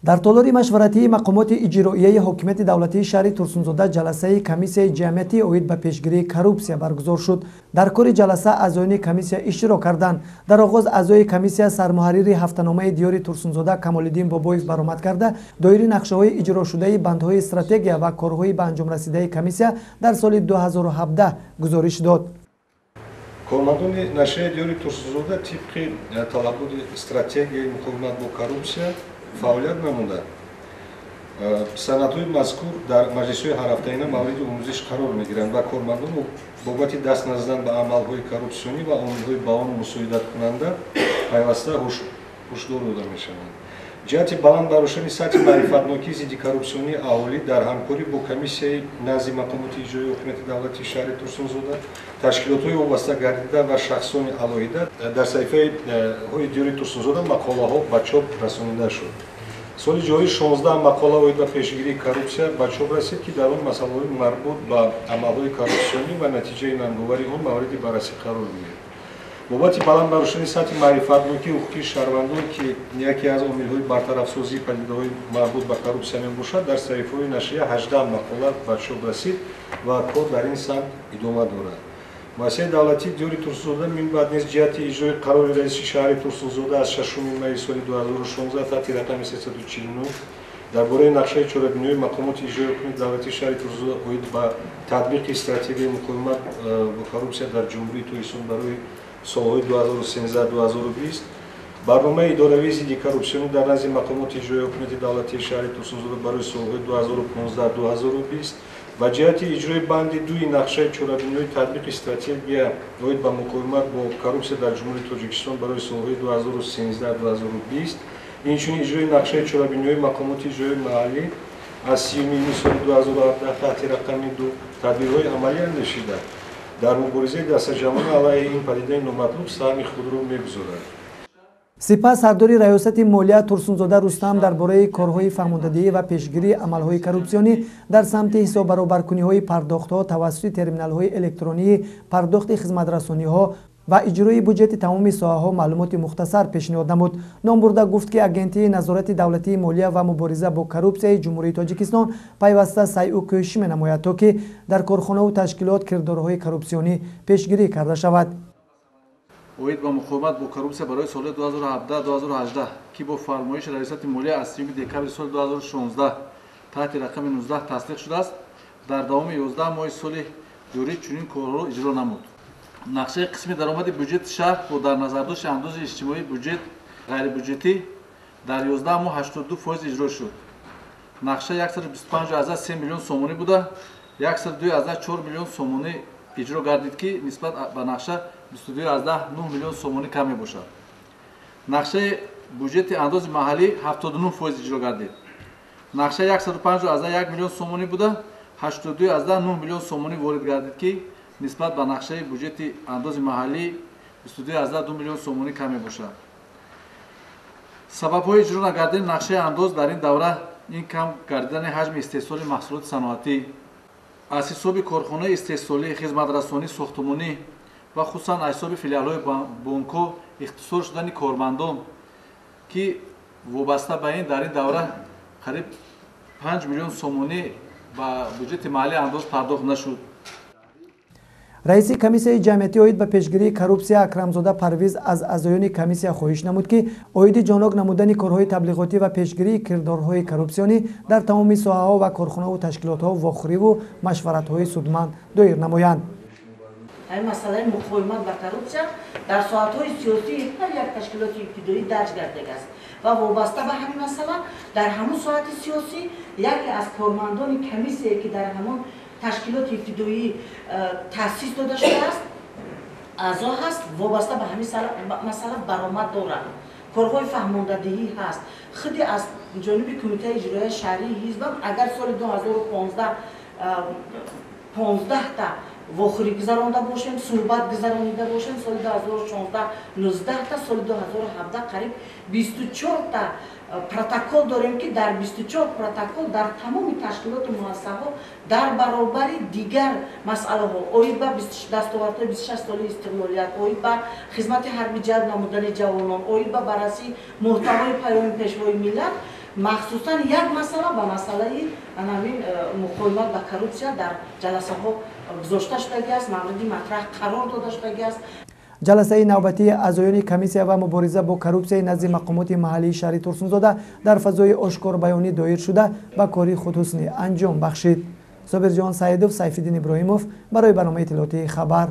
дар толори машваратии мақомоти иҷроияи ҳокимияти давлатии шаҳри турсунзода ҷаласаи комиссияи ҷамъиятии оид ба пешгирии коррупсия баргузор шуд. дар кори ҷаласа аъзоёни комиссия иштирок карданд. дар оғоз аъзои комиссия сармуҳаррири ҳафтаномаи диёри турсунзода Камолиддин Бобоев баромад карда доири нақшаҳои иҷрошудаи бандҳои стратегия ва корҳои ба анҷомрасидаи комиссия дар соли 2017 гузориш дод. Кормандони нашаи диёри турсунзода тибқи талаботи стратегияи муқовимат бо коррупсия фаъолият намуда санадҳои мазкур дар маҷлисҳои ҳарафтаина мавриди омӯзиш қарор мегиранд ва кормандон бобати даст наздан ба амалҳои коррупсионӣ ва омилҳои ба он мусоидаткунанда пайваста ҳушдор дода мешаванд. ҷиҳати баланд барошани сатҳи маърифатнокии зидди коррупсионии аҳолӣ дар ҳамкорӣ бо комиссияи назди мақомоти иҷроии ҳокимияти давлатии шаҳри турсунзода ташкилотҳои вобаста гардида ва шахсони алоҳида дар саҳифаҳои диёри турсунзода мақолаҳо ба чоп расонида шуд. соли ҷорӣ 16 мақола оид ба пешгирии коррупсия ба чоп расид, ки дар он масъалаҳои марбут ба амалҳои коррупсионӣ ва натиҷаи нанговари он мавриди баррасӣ қарор мегирад. бобати баланд барошани сатҳи маърифатнокии ҳуқуқи шаҳрвандон, ки яке аз омилҳои бартарафсозии падидаҳои марбут ба коррупсия мебошад, дар саҳифаҳои нашрия 18 мақола ба чоп расид ва кор дар ин самт идома дорад. муассисаи давлатии диёри турсунзода минбаъд низ ҷиҳати иҷрои қарори раиси шаҳри турсунзода аз 6 майи соли 2016 таҳти рақами 349 дар бораи нақшаи чорабиниҳои мақомоти иҷроии ҳокимияти давлатии шаҳри турсунзода оид ба татбиқи стратегияи муқовимат бо коррупсия дар ҷумҳурии тоҷикистон барои солҳои 2013-2020 барномаи идоравии зидди коррупсионӣ дар назди мақомоти иҷроии ҳокимияти давлатии шаҳри турсунзода барои солҳои 2015-2020 ва ҷиҳати иҷрои банди 2 нақшаи чорабиниҳои татбиқи стратегия оид ба муқовимат бо коррупсия дар ҷумҳурии тоҷикистон барои солҳои 2013-2020 инчунин иҷрои нақшаи чорабиниҳои мақомоти иҷроии маҳаллӣ аз 30 соли 2017 таҳти рақами 2 тадбирҳои амалӣ андешида дар муборизаи дастаҷамона алайҳи ин падидаи номатлуб саҳми худро мегузорад. сипас сардори раёсати молия турсунзода Рустам дар бораи корҳои фаҳмондадиҳӣ ва пешгирии амалҳои коррупсионӣ дар самти ҳисоббаробаркуниҳои пардохтҳо тавассути терминалҳои электронии пардохти хизматрасониҳо ва иҷрои буҷети тамоми соҳаҳо маълумоти мухтасар пешниҳод намуд. ном бурда гуфт, ки агентии назорати давлатии молия ва мубориза бо коррупсияи ҷумҳурии тоҷикистон пайваста сайъу кӯшиш менамояд, то ки дар корхонаву ташкилот кирдорҳои коррупсионӣ пешгирӣ карда шавад. оид ба муқовимат бо коррупсия барои солҳои 2017-2018 ки бо фармоиши раисати молия аз 3 декабри соли 2016 таҳти рақами 19 тасдиқ шудааст, дар давоми 11 моҳи соли ҷорӣ чунин корҳоро иҷро намуд. нақшаи қисми даромади бюҷети шаҳр бо дар назардошти андози иҷтимоии бюҷет ғайрибюҷетӣ дар 11 моҳ 82% иҷро шуд. нақша 125,3 миллион сомонӣ буда 102,4 миллион сомонӣ иҷро гардид, ки нисбат ба нақша 22,9 миллион сомонӣ кам мебошад. нақшаи бюҷети андози маҳаллӣ 79% иҷро гардид. нақша 105,1 миллион сомонӣ буда 82,9 миллион сомонӣ ворид гардид, ки нисбат ба нақшаи бюҷети андози маҳаллӣ 22,2 миллион сомонӣ кам мебошад. сабабҳои иҷро нагардидани нақшаи андоз дар ин давра ин кам гардидани ҳаҷми истеҳсоли маҳсулоти саноатӣ, аз ҳисоби корхонаи истеҳсолӣ, хизматрасонӣ, сохтмонӣ ва хусусан аз ҳисоби филиалҳои бонкҳо ихтисор шудани кормандон, ки вобаста ба ин дар ин давра қариб 5 миллион сомонӣ ба бюҷети маҳаллии андоз пардохт нашуд. раиси комиссияи ҷамъиятии оид ба пешгирии коррупсия Акрамзода Парвиз аз аъзоёни комиссия хоҳиш намуд, ки оиди ҷонок намудани корҳои таблиғотӣ ва пешгирии кирдорҳои коррупсионӣ дар тамоми соҳаҳо ва корхонаву ташкилотҳо вохӯриву машваратҳои судманд доир намоянд. масъалаи муқовимат ба коррупсия дар соатҳои сиёсӣ ҳар як ташкилоти ибтидоӣ дарҷ гардидааст ва вобаста ба ҳамин масъала дар ҳамон соати сиёсӣ яке аз кормандони комиссие, ки дар ҳамон ташкилоти ибтидоӣ таъсис дода шудааст, аъзо ҳаст, вобаста ба ҳамин масъала баромад дорад. корҳои фаҳмондадиҳӣ ҳаст. худи аз ҷониби кумитаи иҷроияи шаҳрии ҳизбам агар соли 2015 15 вохӯрӣ гузаронда бошем, суҳбат гузаронида бошем, соли 2016 19 соли 2017 қариб 24 протокол дорем, ки дар 24 протокол дар тамоми ташкилоту муассисаҳо дар баробари дигар масъалаҳо оид ба дастовардҳои 26 соли истиқлолият, оид ба хизмати ҳарбӣ ҷалб намудани ҷавонон, оид ба баррасии муҳтавои паёми пешвои миллат махсусан як масъала ба масъалаи анавин муқоимат ба коррупсия дар ҷаласаҳо гузошта шудагӣ аст, мавриди матраҳ қарор дода шудагӣ аст. ҷаласаи навбатии аъзоёни комиссия ва мубориза бо коррупсияи назди мақомоти маҳаллии шаҳри Турсунзода дар фазои ошкорбаёнӣ доир шуда ба кори худ ҳуснӣ анҷом бахшид. Собирҷон Саидов, Сайфиддин Иброҳимов барои барномаи иттилоотии Хабар.